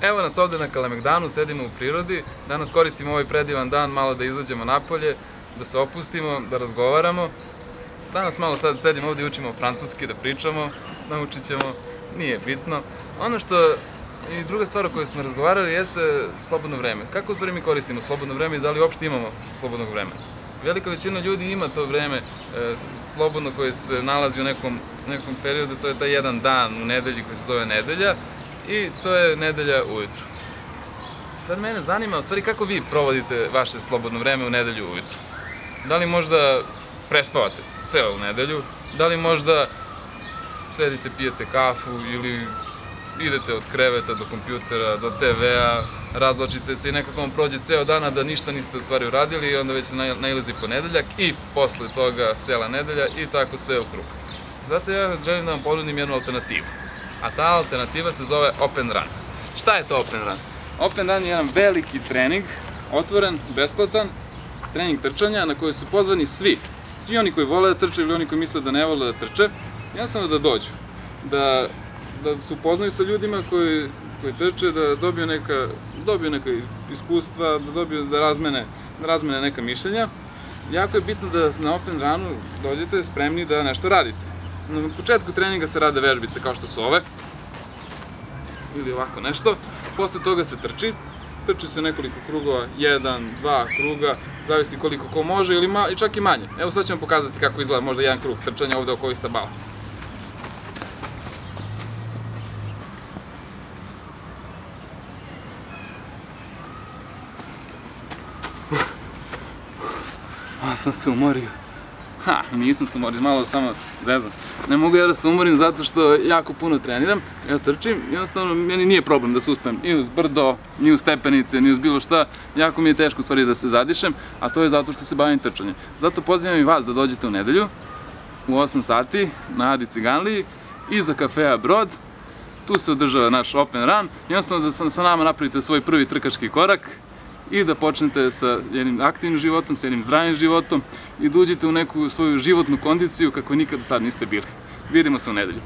Evo nas ovde na Kalemegdanu, sedimo u prirodi. Danas koristimo ovaj predivan dan malo da izađemo napolje, da se opustimo, da razgovaramo. Danas malo sad sedimo ovde i učimo francuski, da pričamo, naučit ćemo, nije bitno. Ono što i druga stvar o kojoj smo razgovarali jeste slobodno vreme. Kako u stvari mi koristimo slobodno vreme i da li uopšte imamo slobodnog vremena? Velika većina ljudi ima to vreme slobodno koje se nalazi u nekom periodu, to je taj jedan dan u nedelji koji se zove nedelja i to je nedelja ujutru. Sad mene zanima, u stvari, kako vi provodite vaše slobodno vreme u nedelju ujutru? Da li možda prespavate celu nedelju? Da li možda sedite, pijete kafu ili idete od kreveta do kompjutera, do TV-a, razločite se i nekako vam prođe ceo dan, a da ništa niste u stvari uradili i onda već se nailazi ponedeljak i posle toga cela nedelja i tako sve u krug. Zato ja želim da vam ponudim jednu alternativu, a ta alternativa se zove Open Run. Šta je to Open Run? Open Run je jedan veliki trening, otvoren, besplatan, trening trčanja na koji su pozvani svi oni koji vole da trče ili oni koji misle da ne vole da trče, jednostavno da dođu, da se upoznaju sa ljudima koji trče, da dobiju neka iskustva, da razmene neka mišljenja. Jako je bitno da na Open Runu dođete spremni da nešto radite. Na početku treninga se rade vežbice kao što su ove, ili ovako nešto. Posle toga se trči se nekoliko krugova, 1, 2 kruga, zavisi koliko ko može ili čak i manje. Evo sad ću vam pokazati kako izgleda možda jedan krug trčanja ovde oko ovih stabala. Sam se umorio. Nisam se umorio, malo samo zezam. Ne mogu ja da se umorim zato što jako puno treniram. Ja trčim, jednostavno meni nije problem da se uspem ni uz brdo, ni uz stepenice, ni uz bilo šta. Jako mi je teško u stvari da se zadišem, a to je zato što se bavim trčanjem. Zato pozivam i vas da dođete u nedelju u 8 sati na Adi Ciganliji iza kafea Brod. Tu se održava naš Open Run. Jednostavno da sa nama napravite svoj prvi trkački korak i da počnete sa jednim aktivnim životom, sa jednim zdravim životom i da uđete u neku svoju životnu kondiciju kako nikada do sad niste bili. Vidimo se u nedelju.